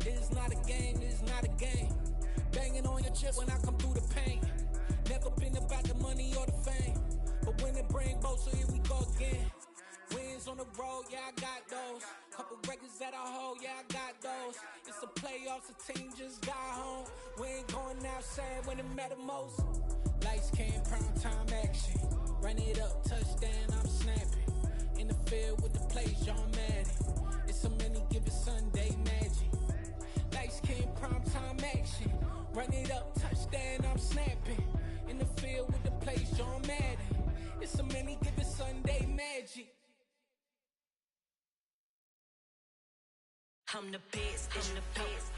It's not a game, it's not a game. Banging on your chest when I come through the pain. Never been about the money or the fame, but when it bring both, so here we go again. Wins on the road, yeah, I got those. Couple records that I hold, yeah, I got those. It's the playoffs, the team just got home. We ain't going outside when it matter most. Lights came, prime time action. Run it up, touchdown, I'm snapping. In the field with the plays, John Madden. It's so many given Sunday magic. Lights came, prime time action. Run it up, touchdown, I'm snapping. In the field with the plays, John Madden. It's so many given Sunday magic. I'm the best, I'm the best,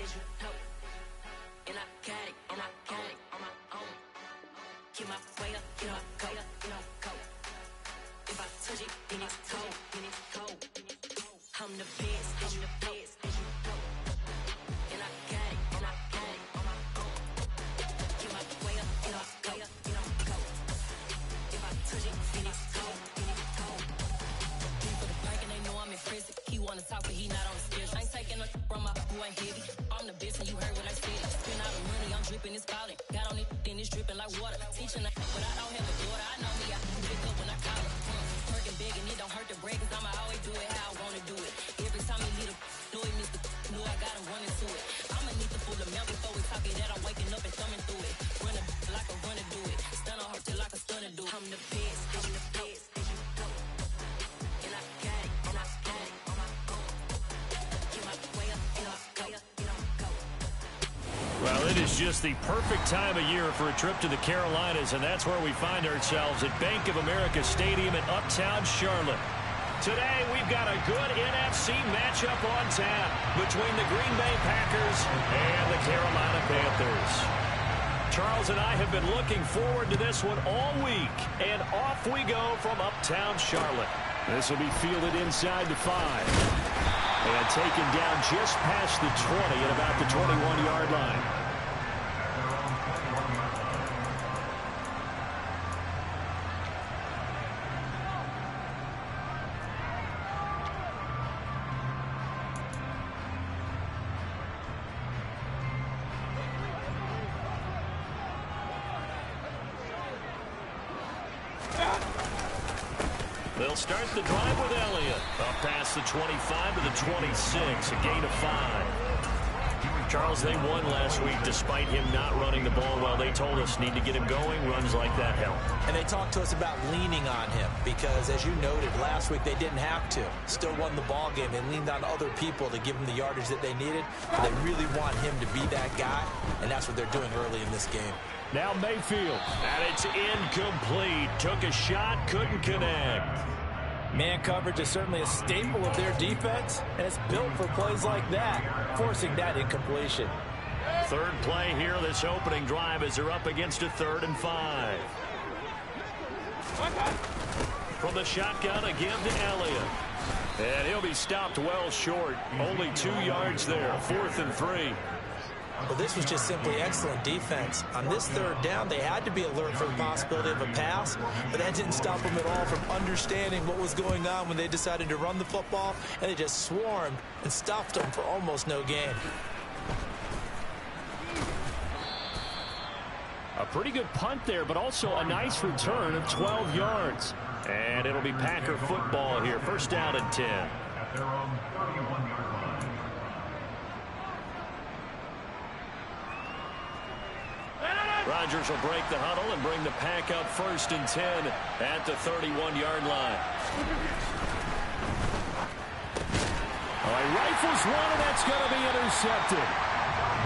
and I got it, and I got it on my own. Get my way up, get my go, get my go. If I touch it, then it's cold, then it's cold. I'm the best, I'm the best, and I got it, and I got it on my own. Get my way up, get my go, get my go. If I touch it, then it's cold, then it's cold. People the blank and they know I'm in prison. He wanna talk, but he not on the schedule. I ain't taking a from my who ain't heavy. I'm the best, and you heard what I said. Spend all the money, I'm dripping, it's falling. Got on it, then it's dripping like water. Teaching, but I don't have a daughter. I know me, I can pick up when I call her. Working big, and it don't hurt the break, cause I'ma always do it how I wanna do it. Every time he lead a know he missed the knew I got him running to it. I'ma need the full of milk before we talk it that I'm waking up and thumbing through it. Run like a runner do it. Stun on her till like a stunner do it. I'm the best, I'm the best, and I got it, and I got it on my own. Get my way up, get my go, get my go. Well, it is just the perfect time of year for a trip to the Carolinas, and that's where we find ourselves at Bank of America Stadium in Uptown Charlotte. Today, we've got a good NFC matchup on tap between the Green Bay Packers and the Carolina Panthers. Charles and I have been looking forward to this one all week, and off we go from Uptown Charlotte. This will be fielded inside the 5. And taken down just past the 20 at about the 21-yard line. They'll start the drive with Elliott. Up past the 25 to the 26, a gain of 5. Charles, they won last week despite him not running the ball well. They told us need to get him going. Runs like that help. And they talked to us about leaning on him because, as you noted, last week they didn't have to. Still won the ball game. They leaned on other people to give them the yardage that they needed. They really want him to be that guy, and that's what they're doing early in this game. Now Mayfield, and it's incomplete. Took a shot, couldn't connect. Man coverage is certainly a staple of their defense, and it's built for plays like that, forcing that incompletion. Third play here, this opening drive, as they're up against a 3rd and 5. From the shotgun, a give to Elliott. And he'll be stopped well short. Only 2 yards there, 4th and 3. Well, this was just simply excellent defense. On this 3rd down, they had to be alert for the possibility of a pass, but that didn't stop them at all from understanding what was going on when they decided to run the football, and they just swarmed and stuffed them for almost no gain. A pretty good punt there, but also a nice return of 12 yards. And it'll be Packer football here. First down and 10. Rodgers will break the huddle and bring the pack up 1st and 10 at the 31-yard line. Oh, he rifles one, and that's going to be intercepted.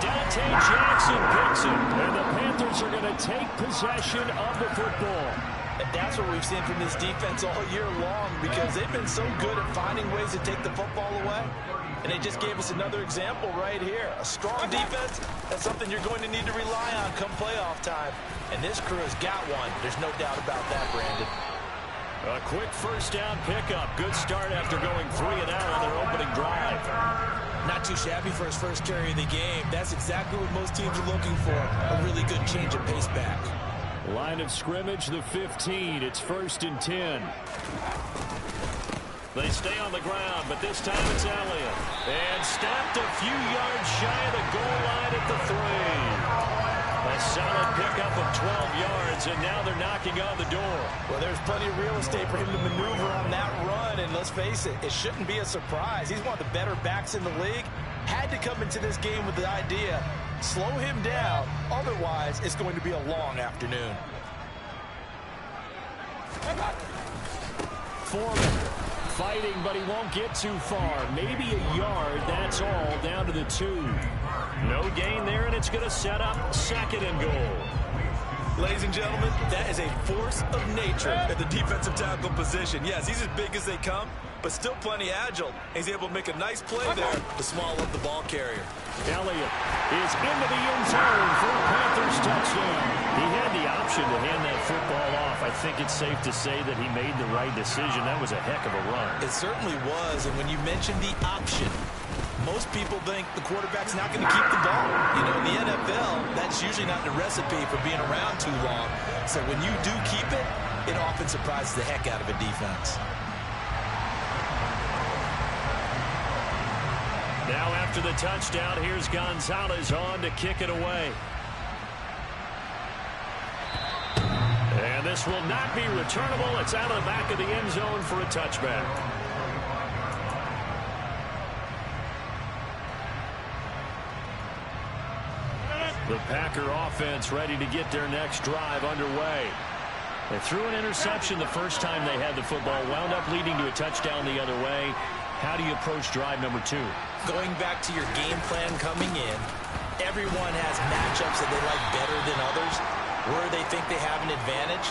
Dante Jackson picks it, and the Panthers are going to take possession of the football. And that's what we've seen from this defense all year long because they've been so good at finding ways to take the football away. And they just gave us another example right here. A strong defense, that's something you're going to need to rely on come playoff time. And this crew has got one. There's no doubt about that, Brandon. A quick first down pickup. Good start after going 3 and out on their opening drive. Not too shabby for his first carry of the game. That's exactly what most teams are looking for. A really good change of pace back. Line of scrimmage, the 15. It's 1st and 10. They stay on the ground, but this time it's Elliott. And stopped a few yards shy of the goal line at the 3. A solid pickup of 12 yards, and now they're knocking on the door. Well, there's plenty of real estate for him to maneuver on that run, and let's face it, it shouldn't be a surprise. He's one of the better backs in the league. Had to come into this game with the idea, slow him down, otherwise it's going to be a long afternoon. Foreman fighting, but he won't get too far. Maybe a yard, that's all, down to the 2. No gain there, and it's going to set up 2nd and goal. Ladies and gentlemen, that is a force of nature at the defensive tackle position. Yes, he's as big as they come, but still plenty agile. He's able to make a nice play there to small up the ball carrier. Elliott is into the end zone for a Panthers touchdown. He had the option to hand that football off. I think it's safe to say that he made the right decision. That was a heck of a run. It certainly was, and when you mentioned the option, most people think the quarterback's not going to keep the ball. You know, in the NFL, that's usually not the recipe for being around too long. So when you do keep it, it often surprises the heck out of a defense. Now after the touchdown, here's Gonzalez on to kick it away. And this will not be returnable. It's out of the back of the end zone for a touchback. The Packer offense ready to get their next drive underway. They threw an interception the first time they had the football, wound up leading to a touchdown the other way. How do you approach drive number 2? Going back to your game plan coming in, everyone has matchups that they like better than others. Where they think they have an advantage,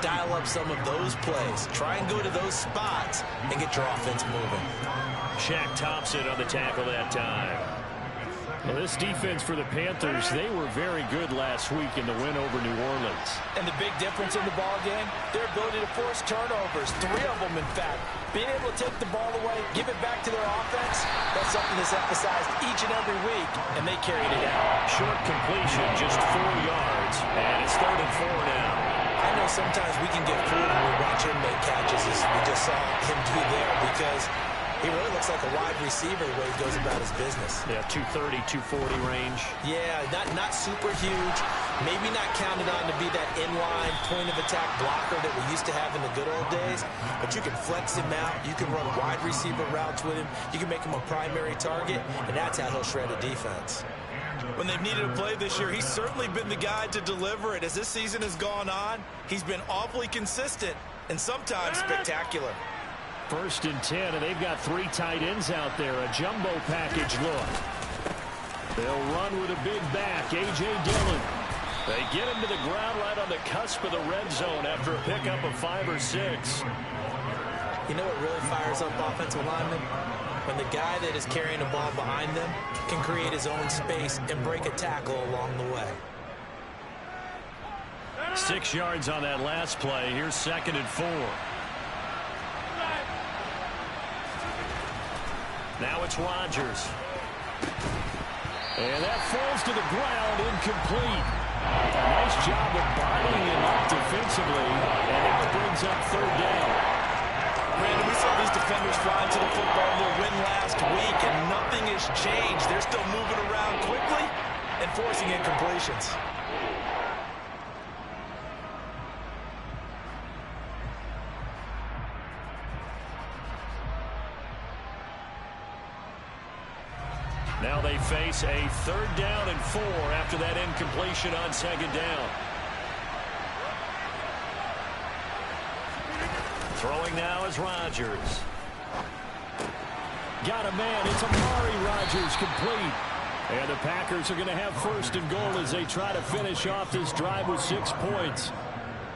dial up some of those plays. Try and go to those spots and get your offense moving. Shaq Thompson on the tackle that time. Well, this defense for the Panthers, they were very good last week in the win over New Orleans. And the big difference in the ball game, their ability to force turnovers, 3 of them in fact. Being able to take the ball away, give it back to their offense, that's something that's emphasized each and every week, and they carried it out. Short completion, just 4 yards, and it's 3rd and 4 now. I know sometimes we can get fooled when we watch him make catches, as we just saw him do there, because he really looks like a wide receiver the way he goes about his business. Yeah, 230, 240 range. Yeah, not super huge. Maybe not counted on to be that inline point-of-attack blocker that we used to have in the good old days. But you can flex him out. You can run wide receiver routes with him. You can make him a primary target, and that's how he'll shred a defense. When they've needed a play this year, he's certainly been the guy to deliver it. As this season has gone on, he's been awfully consistent and sometimes spectacular. 1st and 10, and they've got 3 tight ends out there. A jumbo package look. They'll run with a big back, A.J. Dillon. They get him to the ground right on the cusp of the red zone after a pickup of 5 or 6. You know what really fires up offensive linemen? When the guy that is carrying the ball behind them can create his own space and break a tackle along the way. 6 yards on that last play. Here's 2nd and 4. Now it's Rodgers. And that falls to the ground, incomplete. A nice job of bodying him up defensively, and that brings up 3rd down. Brandon, we saw these defenders flying to the football in their win last week, and nothing has changed. They're still moving around quickly and forcing incompletions. Now they face a 3rd down and 4 after that incompletion on 2nd down. Throwing now is Rodgers. Got a man. It's Amari Rodgers, complete. And the Packers are going to have 1st and goal as they try to finish off this drive with 6 points.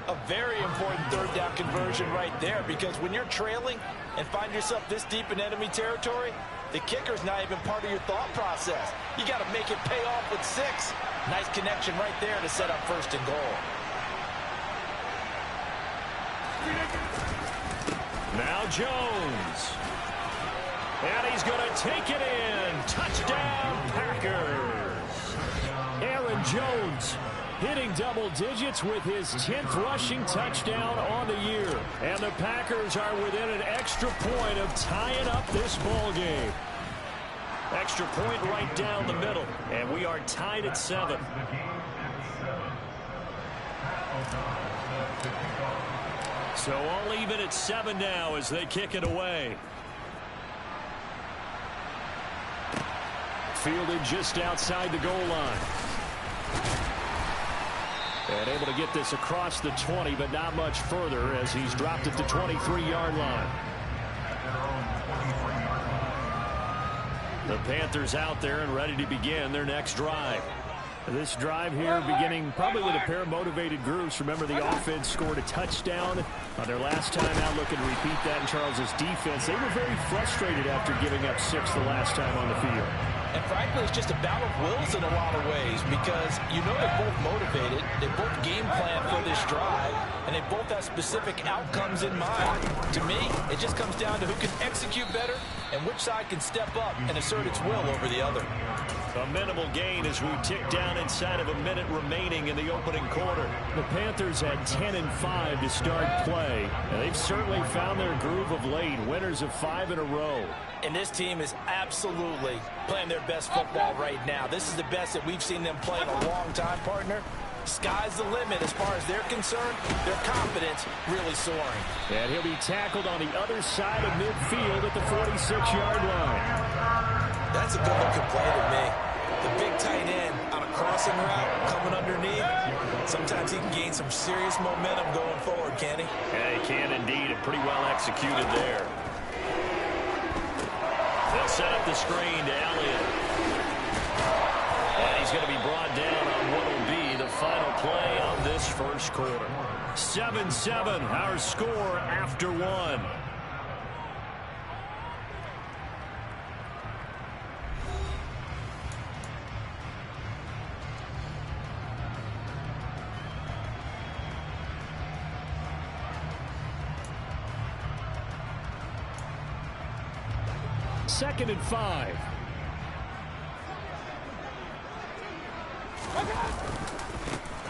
A very important 3rd down conversion right there, because when you're trailing and find yourself this deep in enemy territory, the kicker's not even part of your thought process. You got to make it pay off with 6. Nice connection right there to set up 1st and goal. Now Jones. And he's going to take it in. Touchdown, Packers. Aaron Jones hitting double digits with his 10th rushing touchdown on the year. And the Packers are within an extra point of tying up this ball game. Extra point right down the middle, and we are tied at 7. So all even at 7 now as they kick it away. Fielded just outside the goal line. And able to get this across the 20, but not much further as he's dropped at the 23-yard line. The Panthers out there and ready to begin their next drive. This drive here beginning probably with a pair of motivated groups. Remember, the offense scored a touchdown on their last time out. Looking to repeat that in Charles's defense. They were very frustrated after giving up 6 the last time on the field. And frankly, it's just a battle of wills in a lot of ways because you know they're both motivated, they both game plan for this drive, and they both have specific outcomes in mind. To me, it just comes down to who can execute better and which side can step up and assert its will over the other. A minimal gain as we tick down inside of a minute remaining in the opening quarter. The Panthers had 10-5 to start play, and they've certainly found their groove of late. Winners of 5 in a row. And this team is absolutely playing their best football right now. This is the best that we've seen them play in a long time, partner. Sky's the limit as far as they're concerned. Their confidence really soaring. And he'll be tackled on the other side of midfield at the 46-yard line. That's a good-looking play to me. The big tight end on a crossing route coming underneath. Sometimes he can gain some serious momentum going forward, can't he? Yeah, he can indeed, and pretty well executed there. They'll set up the screen to Elliott. And he's going to be brought down on what will be the final play of this first quarter. 7-7, our score after 1. Second and 5.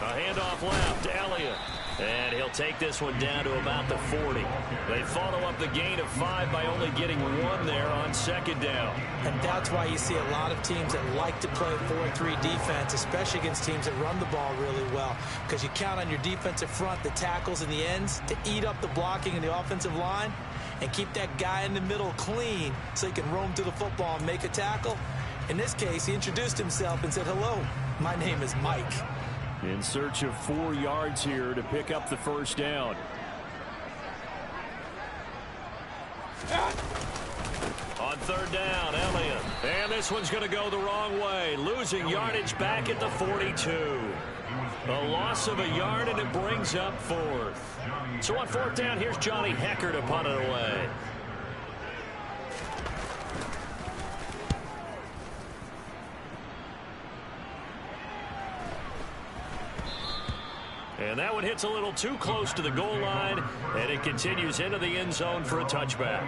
A handoff left to Elliott. And he'll take this one down to about the 40. They follow up the gain of 5 by only getting 1 there on second down. And that's why you see a lot of teams that like to play 4-3 defense, especially against teams that run the ball really well. Because you count on your defensive front, the tackles and the ends, to eat up the blocking in the offensive line and keep that guy in the middle clean so he can roam to the football and make a tackle. In this case, he introduced himself and said, "Hello, my name is Mike." In search of 4 yards here to pick up the first down. On third down, Elliott. And this one's going to go the wrong way. Losing yardage back at the 42. A loss of a yard, and it brings up 4th. So on 4th down, here's Johnny Hecker to punt it away. And that one hits a little too close to the goal line, and it continues into the end zone for a touchback.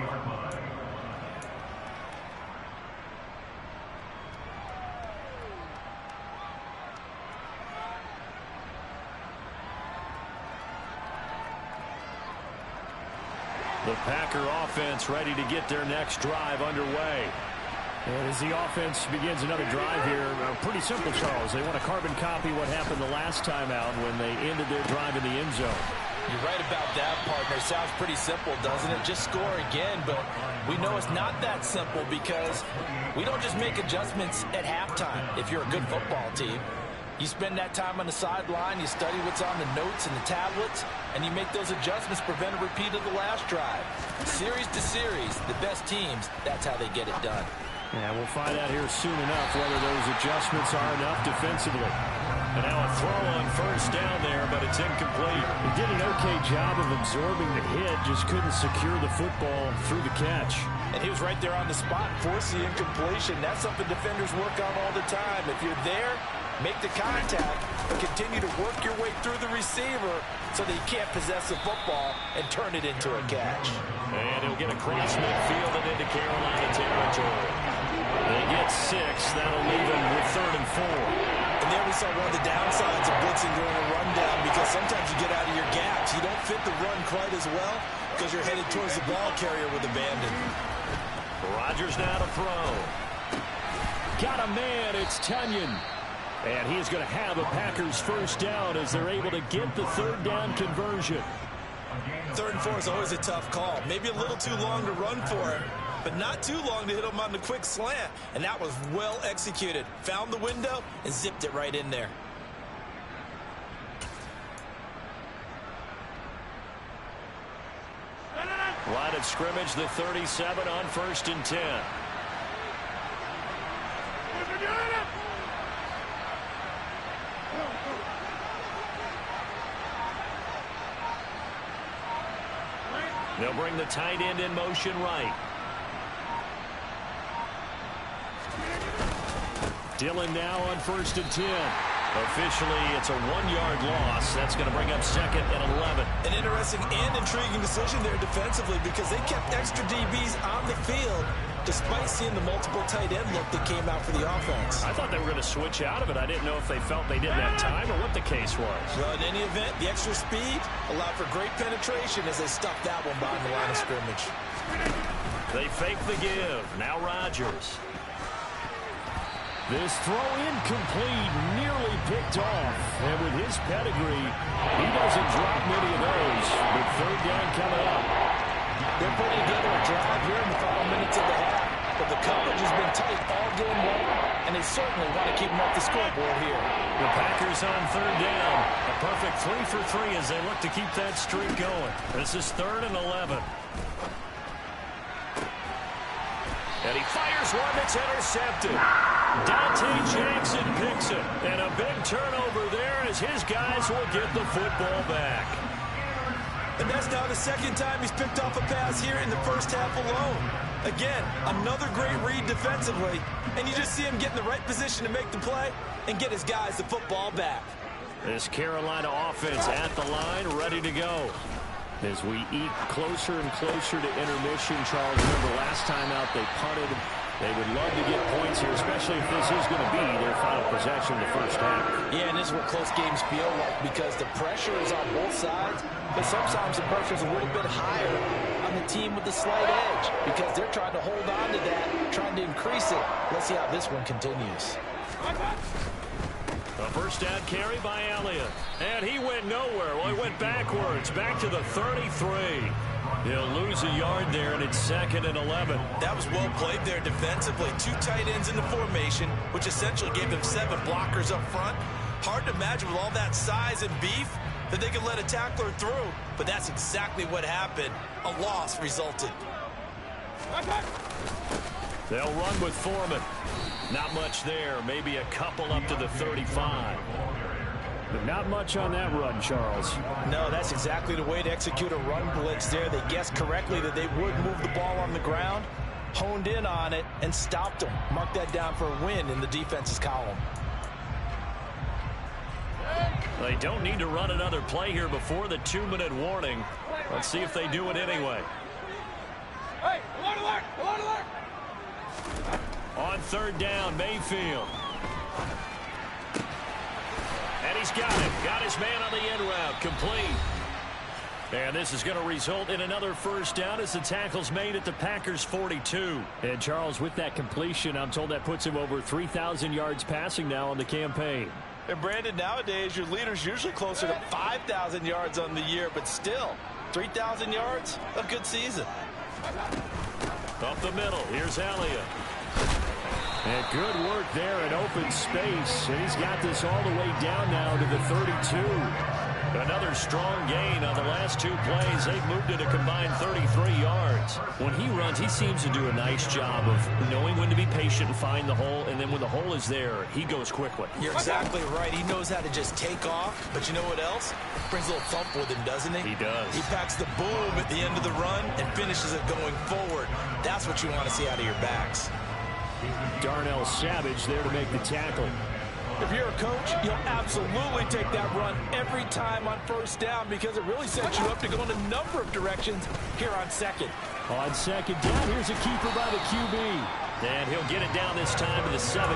The Packer offense ready to get their next drive underway. And as the offense begins another drive here, pretty simple, Charles. They want to carbon copy what happened the last time out when they ended their drive in the end zone. You're right about that, partner. Sounds pretty simple, doesn't it? Just score again, but we know it's not that simple because we don't just make adjustments at halftime if you're a good football team. You spend that time on the sideline, you study what's on the notes and the tablets, and you make those adjustments, prevent a repeat of the last drive. Series to series, the best teams, that's how they get it done. Yeah, we'll find out here soon enough whether those adjustments are enough defensively. And now a throw on first down there, but it's incomplete. He did an okay job of absorbing the hit, just couldn't secure the football through the catch. And he was right there on the spot, force the incompletion. That's something defenders work on all the time. If you're there, make the contact, but continue to work your way through the receiver so that you can't possess the football and turn it into a catch. And he'll get across midfield and into Carolina territory. They get 6. That'll leave him with 3rd and 4. And And there we saw one of the downsides of blitzing during a rundown, because sometimes you get out of your gaps. You don't fit the run quite as well because you're headed towards the ball carrier with abandon. Rodgers now to throw. Got a man, it's Tunyon. And he's going to have a Packers first down as they're able to get the third down conversion. 3rd and 4 is always a tough call. Maybe a little too long to run for it, but not too long to hit him on the quick slant. And that was well executed. Found the window and zipped it right in there. Line of scrimmage, the 37 on 1st and 10. They'll bring the tight end in motion right. Dillon now on 1st and 10. Officially, it's a 1-yard loss. That's going to bring up 2nd and 11. An interesting and intriguing decision there defensively, because they kept extra DBs on the field despite seeing the multiple tight end look that came out for the offense. I thought they were going to switch out of it. I didn't know if they felt they didn't have time or what the case was. Well, in any event, the extra speed allowed for great penetration as they stuffed that one behind the line of scrimmage. They fake the give. Now Rodgers. This throw incomplete, nearly picked off. And with his pedigree, he doesn't drop many of those. But third down coming up. They're putting together a drive here in the final minutes of the half. But the coverage has been tight all game long, and they certainly want to keep them off the scoreboard here. The Packers on third down. A perfect 3 for 3 as they look to keep that streak going. This is 3rd and 11. And he fires one that's intercepted. Dante Jackson picks it. And a big turnover there as his guys will get the football back. And that's now the 2nd time he's picked off a pass here in the first half alone. Again, another great read defensively. And you just see him get in the right position to make the play and get his guys the football back. This Carolina offense at the line, ready to go. As we eat closer and closer to intermission, Charles, remember last time out they punted. They would love to get points here, especially if this is going to be their final possession in the first half. Yeah, and this is what close games feel like, because the pressure is on both sides, but sometimes the pressure is a little bit higher on the team with the slight edge, because they're trying to hold on to that, trying to increase it. Let's see how this one continues. A first down carry by Elliott. And he went nowhere. Well, he went backwards, back to the 33. He'll lose a yard there, and it's 2nd and 11. That was well played there defensively. 2 tight ends in the formation, which essentially gave them 7 blockers up front. Hard to imagine with all that size and beef that they could let a tackler through, but that's exactly what happened. A loss resulted. They'll run with Foreman. Not much there. Maybe a couple up to the 35. But not much on that run, Charles. No, that's exactly the way to execute a run blitz there. They guessed correctly that they would move the ball on the ground, honed in on it, and stopped them. Mark that down for a win in the defense's column. They don't need to run another play here before the 2-minute warning. Let's see if they do it anyway. Hey, alert! On third down, Mayfield. And he's got it. Got his man on the end route. Complete. And this is going to result in another first down as the tackle's made at the Packers' 42. And Charles, with that completion, I'm told that puts him over 3,000 yards passing now on the campaign. And Brandon, nowadays your leader's usually closer to 5,000 yards on the year, but still, 3,000 yards, a good season. Up the middle, here's Elliott. And good work there in open space. And he's got this all the way down now to the 32. Another strong gain on the last 2 plays. They've moved it a combined 33 yards. When he runs, he seems to do a nice job of knowing when to be patient and find the hole. And then when the hole is there, he goes quickly. You're exactly right. He knows how to just take off. But you know what else? Brings a little thump with him, doesn't he? He does. He packs the boom at the end of the run and finishes it going forward. That's what you want to see out of your backs. Darnell Savage there to make the tackle. If you're a coach, you'll absolutely take that run every time on first down because it really sets you up to go in a number of directions here on second. On second down, here's a keeper by the QB. And he'll get it down this time to the 17.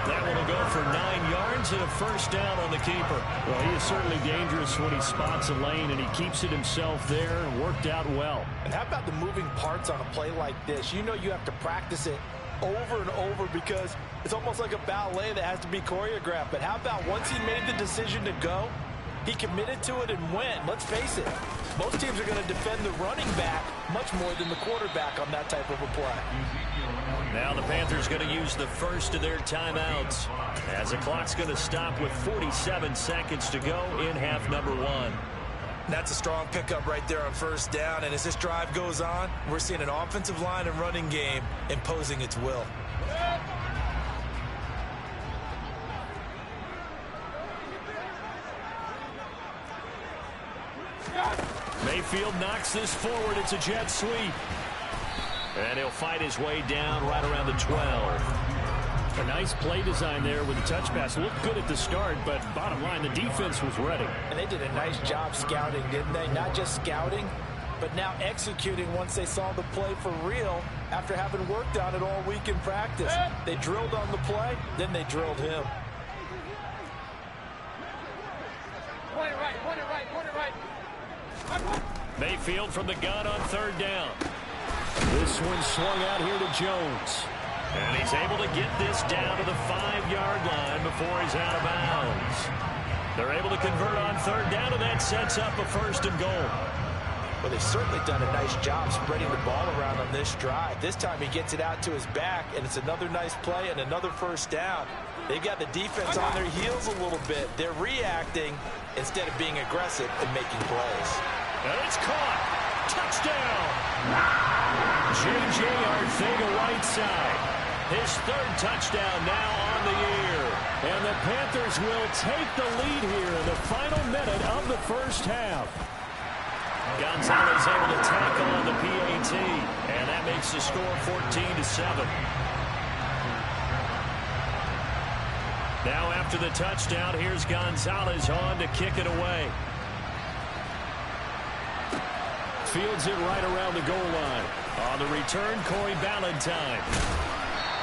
That one will go for 9 yards and a first down on the keeper. Well, he is certainly dangerous when he spots a lane, and he keeps it himself there and worked out well. And how about the moving parts on a play like this? You know you have to practice it over and over because it's almost like a ballet that has to be choreographed. But how about once he made the decision to go, he committed to it and went. Let's face it, most teams are going to defend the running back much more than the quarterback on that type of a play. Now the Panthers going to use the first of their timeouts as the clock's going to stop with 47 seconds to go in half number 1. That's a strong pickup right there on first down. And as this drive goes on, we're seeing an offensive line and running game imposing its will. Mayfield knocks this forward. It's a jet sweep. And he'll fight his way down right around the 12. A nice play design there with the touch pass. Looked good at the start, but bottom line, the defense was ready. And they did a nice job scouting, didn't they? Not just scouting, but now executing once they saw the play for real after having worked on it all week in practice. They drilled on the play, then they drilled him. Point it right, point it right, point it right. Mayfield from the gun on third down. This one swung out here to Jones. And he's able to get this down to the 5-yard line before he's out of bounds. They're able to convert on third down, and that sets up a first and goal. Well, they've certainly done a nice job spreading the ball around on this drive. This time he gets it out to his back, and it's another nice play and another first down. They've got the defense on their heels a little bit. They're reacting instead of being aggressive and making plays. And it's caught. Touchdown. J.J. Arcega-Whiteside. His third touchdown now on the year. And the Panthers will take the lead here in the final minute of the first half. Gonzalez able to tackle on the PAT. And that makes the score 14-7. Now after the touchdown, here's Gonzalez on to kick it away. Fields it right around the goal line. On the return, Corey Ballantyne.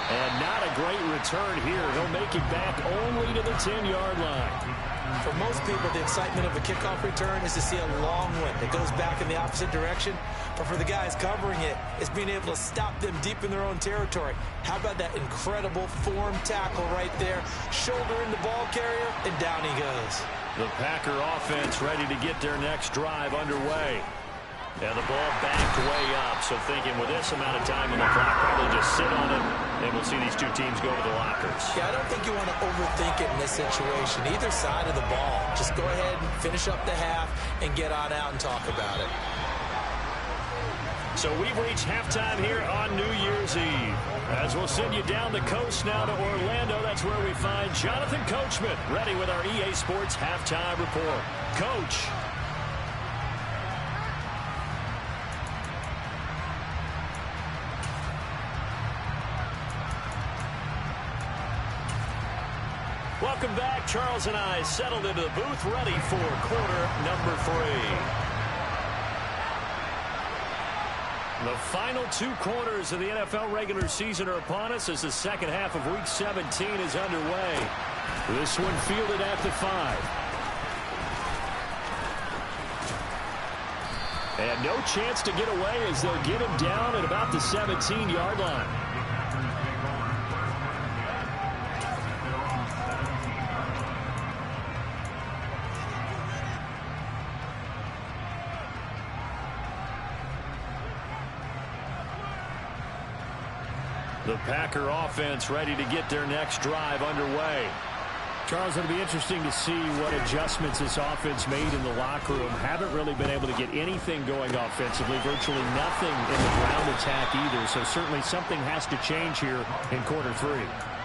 And not a great return here. He'll make it back only to the 10-yard line. For most people, the excitement of a kickoff return is to see a long one that goes back in the opposite direction. But for the guys covering it, it's being able to stop them deep in their own territory. How about that incredible form tackle right there? Shoulder in the ball carrier, and down he goes. The Packer offense ready to get their next drive underway. And the ball backed way up, so thinking with this amount of time on the clock, probably just sit on it, and we'll see these two teams go to the lockers. Yeah, I don't think you want to overthink it in this situation, either side of the ball. Just go ahead and finish up the half and get on out and talk about it. So we've reached halftime here on New Year's Eve. As we'll send you down the coast now to Orlando, that's where we find Jonathan Coachman, ready with our EA Sports Halftime Report. Coach. Welcome back. Charles and I settled into the booth, ready for quarter number 3. The final 2 quarters of the NFL regular season are upon us as the second half of Week 17 is underway. This one fielded at the 5. And no chance to get away as they'll get him down at about the 17-yard line. The Packer offense ready to get their next drive underway. Charles, it'll be interesting to see what adjustments this offense made in the locker room. Haven't really been able to get anything going offensively, virtually nothing in the ground attack either. So certainly something has to change here in quarter 3.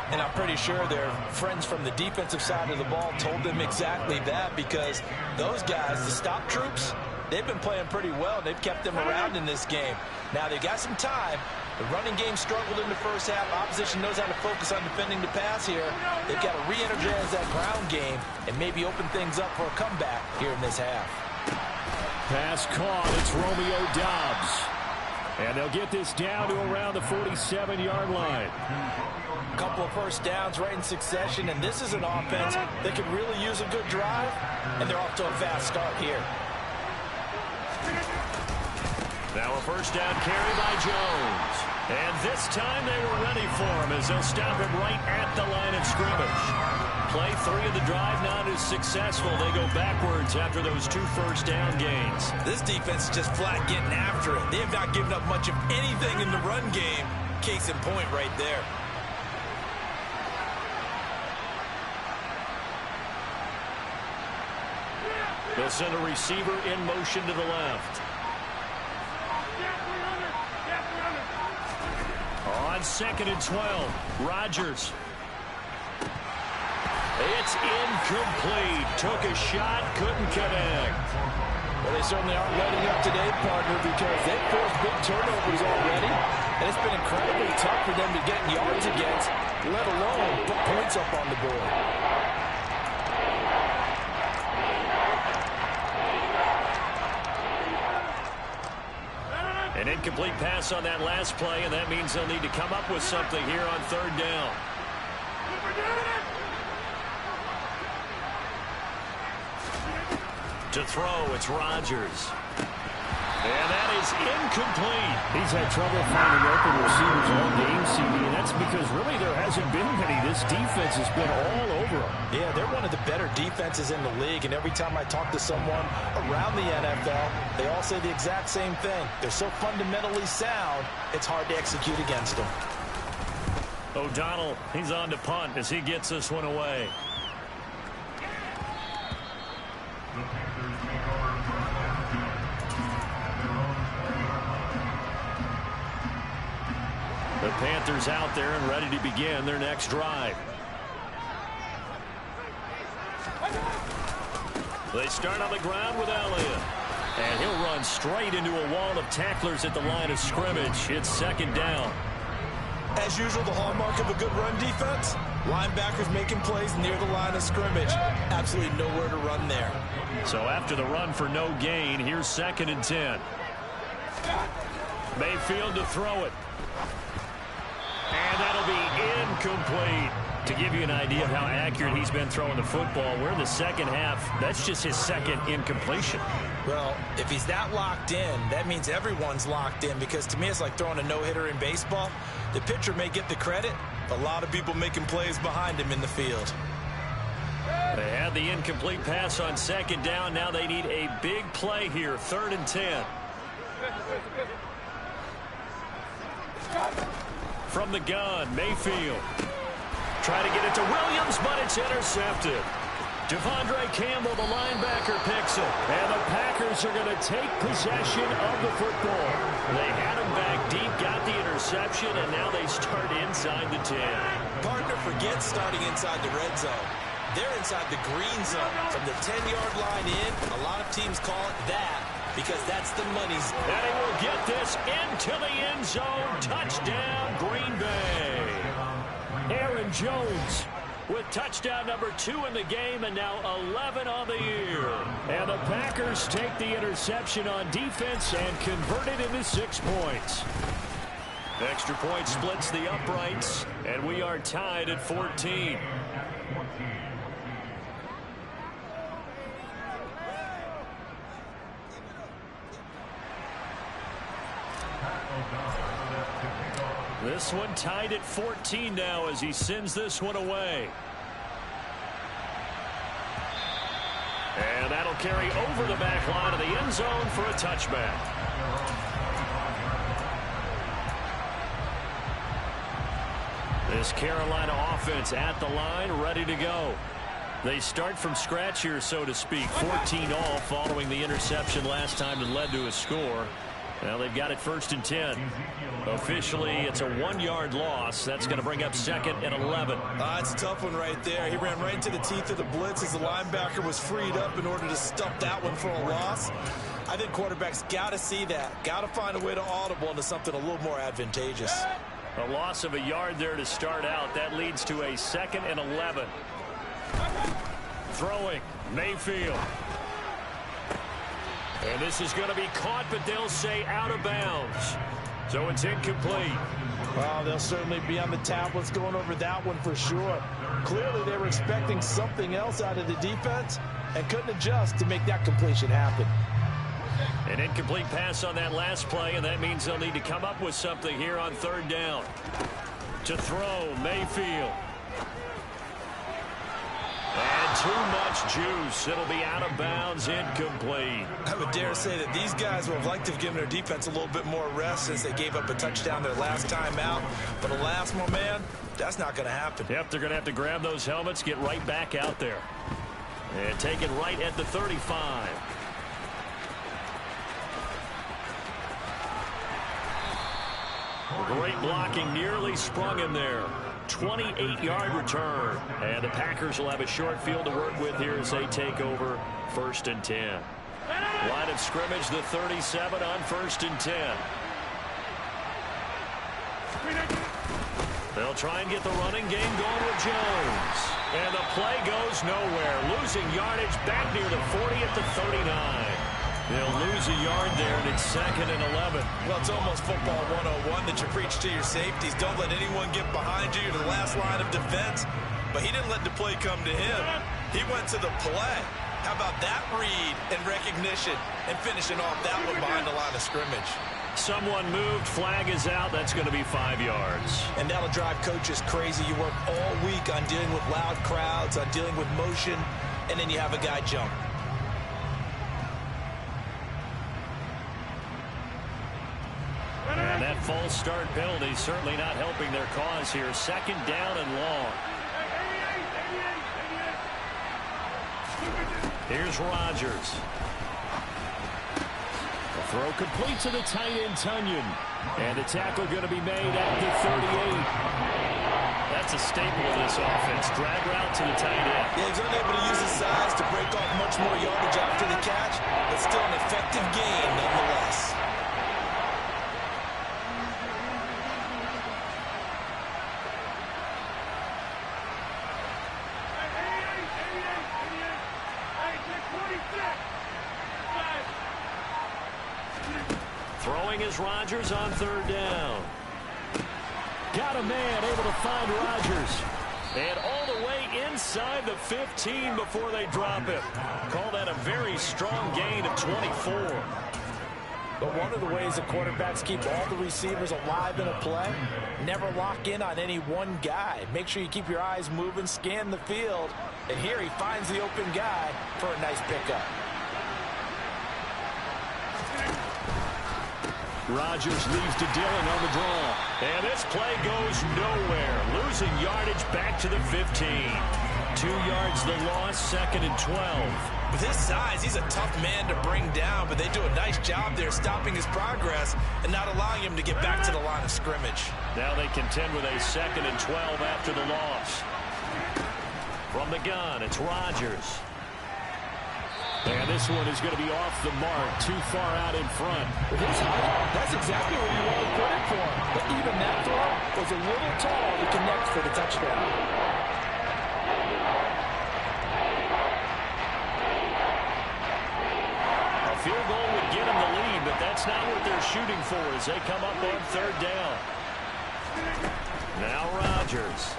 And I'm pretty sure their friends from the defensive side of the ball told them exactly that, because those guys, the stop troops, they've been playing pretty well, and they've kept them around in this game. Now they've got some time. The running game struggled in the first half. Opposition knows how to focus on defending the pass here. They've got to re-energize that ground game and maybe open things up for a comeback here in this half. Pass caught. It's Romeo Doubs. And they'll get this down to around the 47-yard line. A couple of first downs right in succession, and this is an offense that could really use a good drive, and they're off to a fast start here. Now a first down carry by Jones. And this time they were ready for him as they'll stop him right at the line of scrimmage. Play 3 of the drive not as successful. They go backwards after those 2 first down gains. This defense is just flat getting after it. They have not given up much of anything in the run game. Case in point right there. They'll send a receiver in motion to the left. On 2nd and 12, Rodgers. It's incomplete. Took a shot, couldn't connect. Well, they certainly aren't letting up today, partner, because they've forced big turnovers already, and it's been incredibly tough for them to get yards against, let alone put points up on the board. An incomplete pass on that last play, and that means they'll need to come up with something here on 3rd down. To throw, it's Rodgers. And that is incomplete. He's had trouble finding open receivers all game, CD, and that's because really there hasn't been many. This defense has been all over them. Yeah, they're one of the better defenses in the league, and every time I talk to someone around the NFL, they all say the exact same thing. They're so fundamentally sound, it's hard to execute against them. O'Donnell, he's on to punt as he gets this one away. The Panthers out there and ready to begin their next drive. They start on the ground with Elliott. And he'll run straight into a wall of tacklers at the line of scrimmage. It's 2nd down. As usual, the hallmark of a good run defense, linebackers making plays near the line of scrimmage. Absolutely nowhere to run there. So after the run for no gain, here's 2nd and 10. Mayfield to throw it. And that'll be incomplete. To give you an idea of how accurate he's been throwing the football, we're in the second half. That's just his 2nd incompletion. Well, if he's that locked in, that means everyone's locked in, because to me it's like throwing a no-hitter in baseball. The pitcher may get the credit, but a lot of people making plays behind him in the field. They had the incomplete pass on 2nd down. Now they need a big play here, 3rd and 10. From the gun, Mayfield. Try to get it to Williams, but it's intercepted. Devondre Campbell, the linebacker, picks it. And the Packers are going to take possession of the football. They had him back deep, got the interception, and now they start inside the 10. Partner, forget starting inside the red zone. They're inside the green zone. From the 10-yard line in, a lot of teams call it that because that's the money zone. And he will get this into the end zone. Touchdown, Green Bay. Aaron Jones with touchdown number 2 in the game, and now 11 on the year. And the Packers take the interception on defense and convert it into 6 points. Extra point splits the uprights, and we are tied at 14. This one tied at 14 now as he sends this one away. And that'll carry over the back line of the end zone for a touchback. This Carolina offense at the line, ready to go. They start from scratch here, so to speak. 14 all following the interception last time that led to a score. Well, they've got it 1st and 10. Officially, it's a 1-yard loss. That's going to bring up 2nd and 11. It's a tough one right there. He ran right into the teeth of the blitz as the linebacker was freed up in order to stuff that one for a loss. I think quarterbacks got to see that. Got to find a way to audible into something a little more advantageous. A loss of a yard there to start out. That leads to a 2nd and 11. Throwing, Mayfield. And this is going to be caught, but they'll say out of bounds. So it's incomplete. Well, they'll certainly be on the tablets going over that one for sure. Clearly, they were expecting something else out of the defense and couldn't adjust to make that completion happen. An incomplete pass on that last play, and that means they'll need to come up with something here on third down. To throw, Mayfield. And too much juice. It'll be out of bounds, incomplete. I would dare say that these guys would have liked to have given their defense a little bit more rest since they gave up a touchdown their last time out. But alas, my man, that's not going to happen. Yep, they're going to have to grab those helmets, get right back out there. And take it right at the 35. Great blocking, nearly sprung him there. 28-yard return. And the Packers will have a short field to work with here as they take over 1st and 10. Line of scrimmage, the 37 on 1st and 10. They'll try and get the running game going with Jones. And the play goes nowhere. Losing yardage back near the 40 at the 39. They'll lose a yard there, and it's 2nd and 11. Well, it's almost football 101 that you preach to your safeties. Don't let anyone get behind you to the last line of defense. But he didn't let the play come to him. He went to the play. How about that read and recognition and finishing off that one behind the line of scrimmage? Someone moved. Flag is out. That's going to be 5 yards. And that'll drive coaches crazy. You work all week on dealing with loud crowds, on dealing with motion, and then you have a guy jump. And that false start penalty certainly not helping their cause here. 2nd down and long. Here's Rodgers. The throw complete to the tight end, Tunyon. And the tackle going to be made at the 38. That's a staple of this offense. Drag route to the tight end. Yeah, he's unable to use his size to break off much more yardage after the catch, but still an effective gain nonetheless. Throwing is Rodgers on 3rd down. Got a man able to find Rodgers. And all the way inside the 15 before they drop him. Call that a very strong gain of 24. But one of the ways the quarterbacks keep all the receivers alive in a play, never lock in on any one guy. Make sure you keep your eyes moving, scan the field. And here he finds the open guy for a nice pickup. Rodgers leaves to Dillon on the draw. And this play goes nowhere. Losing yardage back to the 15. 2 yards the loss, 2nd and 12. With his size, he's a tough man to bring down, but they do a nice job there stopping his progress and not allowing him to get back to the line of scrimmage. Now they contend with a 2nd and 12 after the loss. From the gun, it's Rodgers. And this one is going to be off the mark, too far out in front. That's exactly where you want to put it for him. But even that throw was a little tall to connect for the touchdown. A field goal would get them the lead, but that's not what they're shooting for as they come up on 3rd down. Now Rodgers.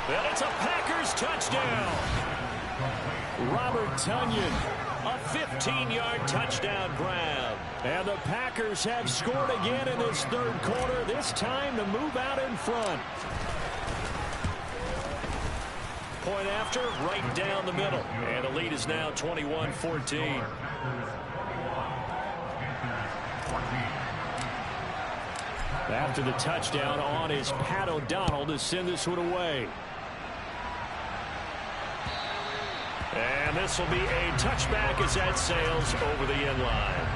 And it's a Packers touchdown. Robert Tunyon, a 15-yard touchdown grab. And the Packers have scored again in this 3rd quarter, this time to move out in front. Point after, right down the middle. And the lead is now 21-14. After the touchdown, on is Pat O'Donnell to send this one away. And this will be a touchback as that sails over the end line.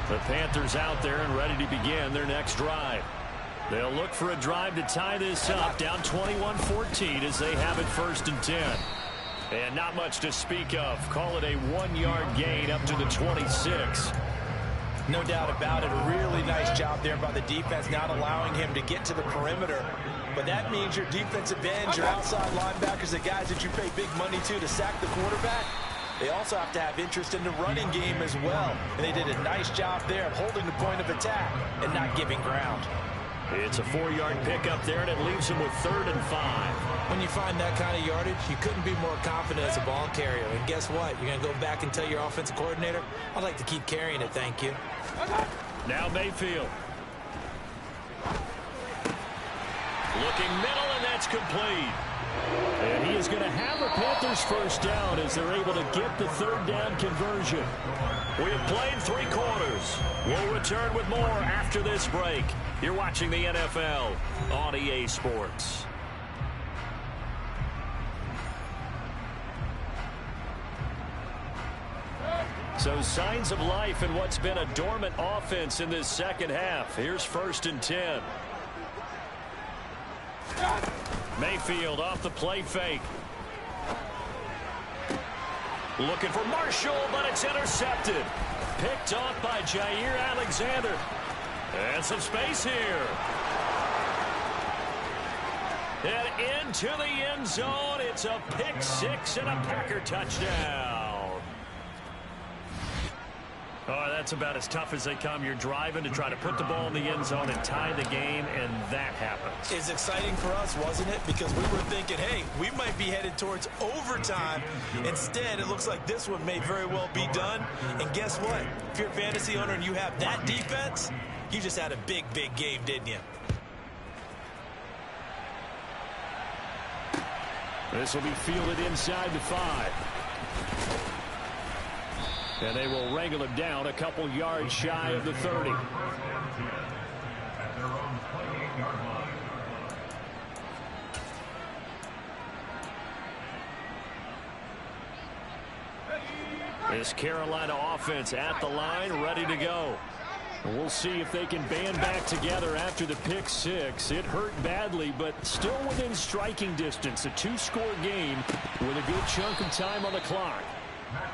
The Panthers out there and ready to begin their next drive. They'll look for a drive to tie this up, down 21-14 as they have it 1st and 10. And not much to speak of. Call it a 1-yard gain up to the 26. No doubt about it. A really nice job there by the defense, not allowing him to get to the perimeter. But that means your defensive ends, your outside linebackers, the guys that you pay big money to sack the quarterback, they also have to have interest in the running game as well. And they did a nice job there of holding the point of attack and not giving ground. It's a 4-yard pickup there, and it leaves him with 3rd and 5. When you find that kind of yardage, you couldn't be more confident as a ball carrier. And guess what? You're going to go back and tell your offensive coordinator, I'd like to keep carrying it, thank you. Now Mayfield. Looking middle, and that's complete. And he is going to have the Panthers first down as they're able to get the 3rd down conversion. We have played 3 quarters. We'll return with more after this break. You're watching the NFL on EA Sports. So signs of life in what's been a dormant offense in this second half. Here's 1st and 10. Mayfield off the play fake. Looking for Marshall, but it's intercepted. Picked off by Jair Alexander. And some space here. And into the end zone. It's a pick 6 and a Packer touchdown. Oh, that's about as tough as they come. You're driving to try to put the ball in the end zone and tie the game, and that happens. It's exciting for us, wasn't it? Because we were thinking, hey, we might be headed towards overtime. Instead, it looks like this one may very well be done. And guess what? If you're a fantasy owner and you have that defense, you just had a big, big game, didn't you? This will be fielded inside the 5. And they will wrangle him down a couple yards shy of the 30. This Carolina offense at the line, ready to go. We'll see if they can band back together after the pick 6. It hurt badly, but still within striking distance. A 2-score game with a good chunk of time on the clock.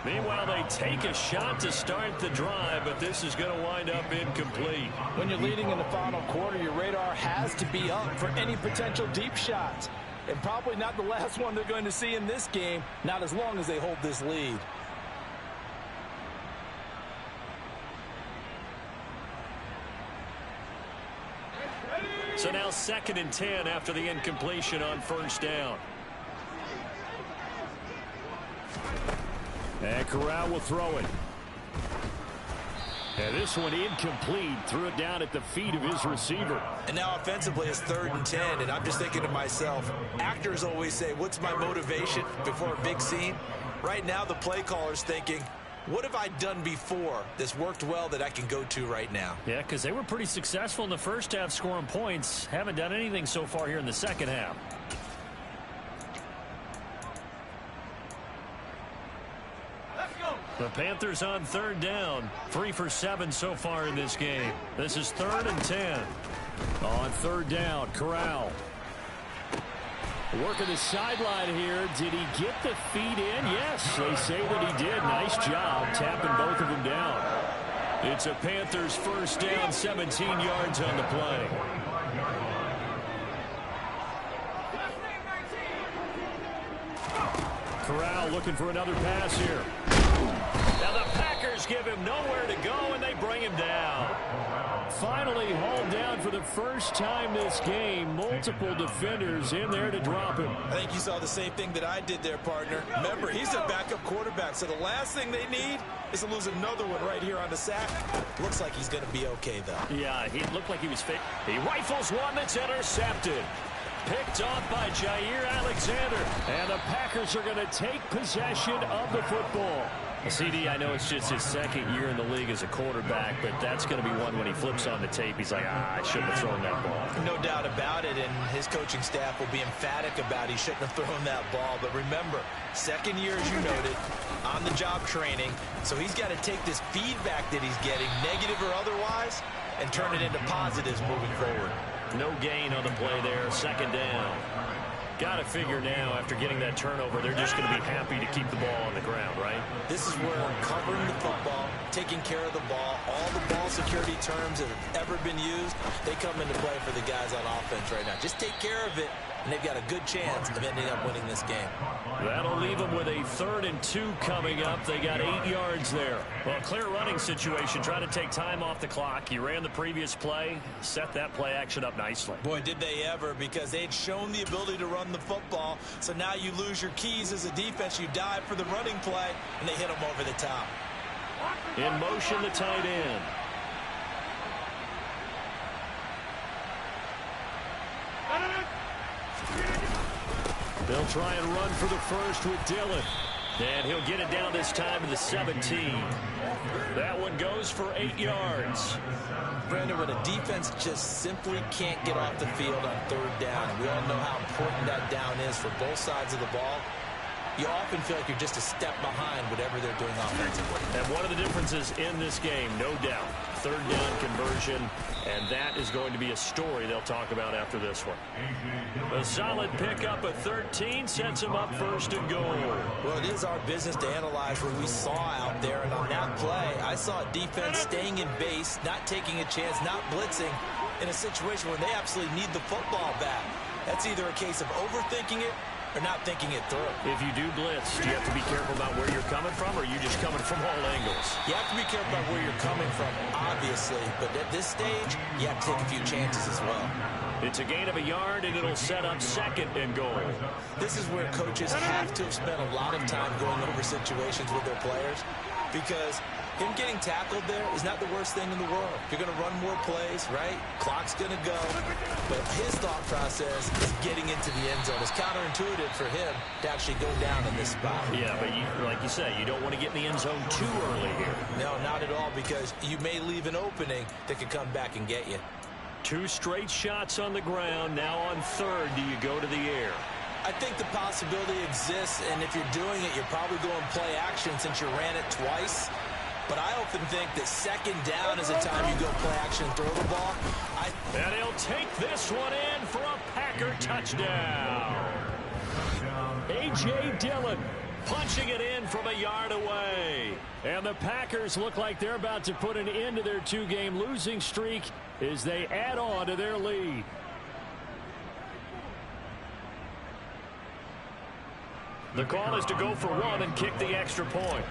Meanwhile, they take a shot to start the drive, but this is going to wind up incomplete. When you're leading in the final quarter, your radar has to be up for any potential deep shots. And probably not the last one they're going to see in this game, not as long as they hold this lead. So now 2nd and 10 after the incompletion on 1st down. And Corral will throw it. And this one incomplete. Threw it down at the feet of his receiver. And now offensively it's 3rd and 10. And I'm just thinking to myself, actors always say, what's my motivation before a big scene? Right now the play caller's thinking, what have I done before that's worked well that I can go to right now? Yeah, because they were pretty successful in the first half scoring points. Haven't done anything so far here in the second half. The Panthers on 3rd down. 3 for 7 so far in this game. This is 3rd and 10. On 3rd down, Corral. Working the sideline here. Did he get the feet in? Yes, they say that he did. Nice job tapping both of them down. It's a Panthers first down, 17 yards on the play. Corral looking for another pass here. Now the Packers give him nowhere to go, and they bring him down. Finally hauled down for the first time this game. Multiple defenders in there to drop him. I think you saw the same thing that I did there, partner. Remember, he's a backup quarterback, so the last thing they need is to lose another one right here on the sack. Looks like he's going to be okay, though. Yeah, he looked like he was fake. He rifles one that's intercepted. Picked off by Jair Alexander. And the Packers are going to take possession of the football. CD, I know it's just his 2nd year in the league as a quarterback, but that's going to be one when he flips on the tape. He's like, I shouldn't have thrown that ball. No doubt about it, and his coaching staff will be emphatic about he shouldn't have thrown that ball. But remember, 2nd year, as you noted, on-the-job training, so he's got to take this feedback that he's getting, negative or otherwise, and turn it into positives moving forward. No gain on the play there, 2nd down. Got to figure now, after getting that turnover, they're just going to be happy to keep the ball on the ground, right? This is where covering the football, taking care of the ball, all the ball security terms that have ever been used, they come into play for the guys on offense right now. Just take care of it, and they've got a good chance of ending up winning this game. That'll leave them with a 3rd and 2 coming up. They got 8 yards there. Well, clear running situation. Try to take time off the clock. He ran the previous play, set that play action up nicely. Boy, did they ever, because they'd shown the ability to run the football. So now you lose your keys as a defense. You dive for the running play, and they hit them over the top. In motion, the tight end. They'll try and run for the first with Dillon. And he'll get it down this time to the 17. That one goes for 8 yards. Brandon, when a defense just simply can't get off the field on 3rd down, we all know how important that down is for both sides of the ball, you often feel like you're just a step behind whatever they're doing offensively. And one of the differences in this game, no doubt, 3rd down conversion, and that is going to be a story they'll talk about after this one. A solid pickup of 13 sets them up 1st and goal. Well, it is our business to analyze what we saw out there, and on that play, I saw a defense staying in base, not taking a chance, not blitzing, in a situation where they absolutely need the football back. That's either a case of overthinking it or not thinking it through. If you do blitz, do you have to be careful about where you're coming from, or are you just coming from all angles? You have to be careful about where you're coming from, obviously, but at this stage, you have to take a few chances as well. It's a gain of a yard, and it'll set up 2nd and goal. This is where coaches have to have spent a lot of time going over situations with their players, because him getting tackled there is not the worst thing in the world. You're going to run more plays, right? Clock's going to go. But his thought process is getting into the end zone. It's counterintuitive for him to actually go down in this spot. Yeah, but like you say, you don't want to get in the end zone too early here. No, not at all, because you may leave an opening that could come back and get you. 2 straight shots on the ground. Now on 3rd, do you go to the air? I think the possibility exists, and if you're doing it, you're probably going play action since you ran it twice. But I often think that 2nd down is the time you go play action and throw the ball. And he'll take this one in for a Packer touchdown. A.J. Dillon punching it in from a yard away. And the Packers look like they're about to put an end to their 2-game losing streak as they add on to their lead. The call is to go for 1 and kick the extra point.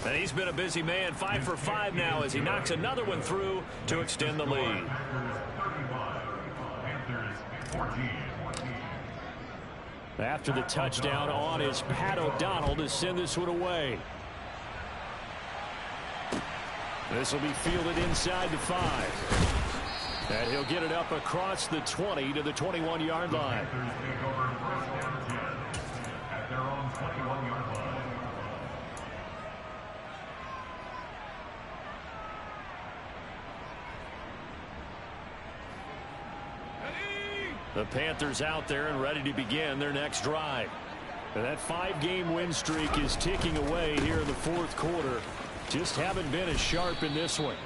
And he's been a busy man, 5 for 5 now as he knocks another one through to extend the lead. After the touchdown on is Pat O'Donnell to send this one away. This will be fielded inside the 5. And he'll get it up across the 20 to the 21-yard line. The Panthers out there and ready to begin their next drive. And that 5-game win streak is ticking away here in the 4th quarter. Just haven't been as sharp in this one.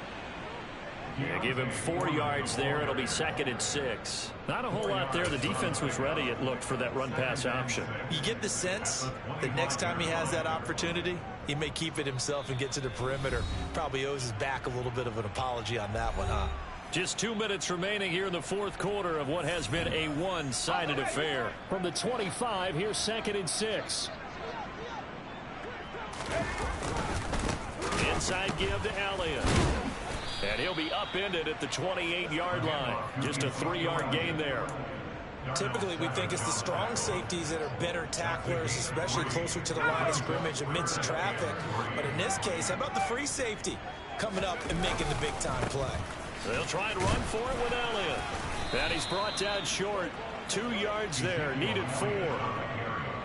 Yeah, give him 4 yards there. It'll be 2nd and 6. Not a whole lot there. The defense was ready, it looked, for that run-pass option. You get the sense that next time he has that opportunity, he may keep it himself and get to the perimeter. Probably owes his back a little bit of an apology on that one, huh? Just 2 minutes remaining here in the 4th quarter of what has been a one-sided affair. From the 25, here's 2nd and 6. Inside give to Elliott. And he'll be upended at the 28-yard line. Just a 3-yard gain there. Typically, we think it's the strong safeties that are better tacklers, especially closer to the line of scrimmage amidst traffic. But in this case, how about the free safety coming up and making the big-time play? They'll try and run for it with Elliott. And he's brought down short. 2 yards there, needed 4.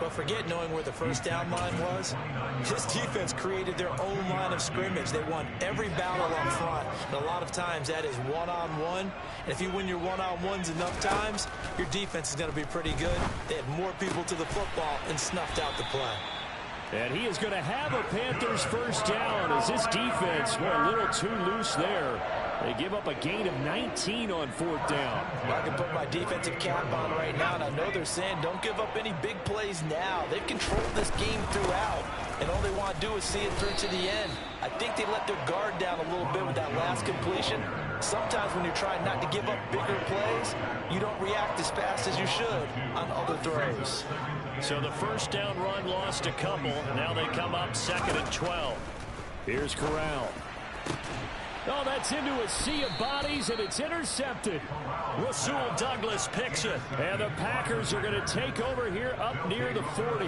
But forget knowing where the first down line was. This defense created their own line of scrimmage. They won every battle up front. And a lot of times that is one-on-one. And if you win your one-on-ones enough times, your defense is going to be pretty good. They had more people to the football and snuffed out the play. And he is going to have a Panthers first down as this defense were a little too loose there. They give up a gain of 19 on 4th down. Well, I can put my defensive cap on right now, and I know they're saying don't give up any big plays now. They've controlled this game throughout, and all they want to do is see it through to the end. I think they let their guard down a little bit with that last completion. sometimes when you're trying not to give up bigger plays, you don't react as fast as you should on other throws. So the first down run lost a couple. Now they come up 2nd and 12. Here's Corral. Oh, that's into a sea of bodies, and it's intercepted. Rasul Douglas picks it. And the Packers are going to take over here up near the 40.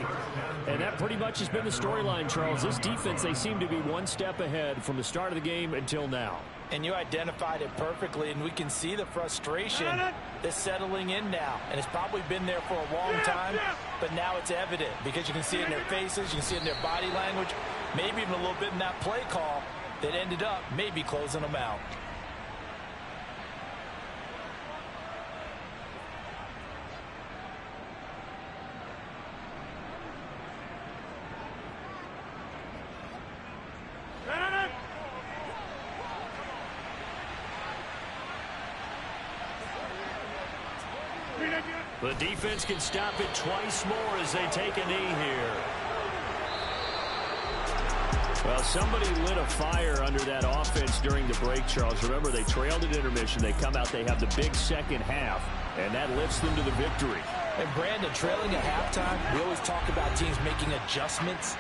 And that pretty much has been the storyline, Charles. This defense, they seem to be one step ahead from the start of the game until now. And you identified it perfectly, and we can see the frustration that's settling in now. And it's probably been there for a long time, but now it's evident because you can see it in their faces, you can see it in their body language, maybe even a little bit in that play call that ended up maybe closing them out. The defense can stop it twice more as they take a knee here. Well, somebody lit a fire under that offense during the break, Charles. Remember, they trailed at intermission. They come out, they have the big second half, and that lifts them to the victory. And Brandon, trailing at halftime, we always talk about teams making adjustments.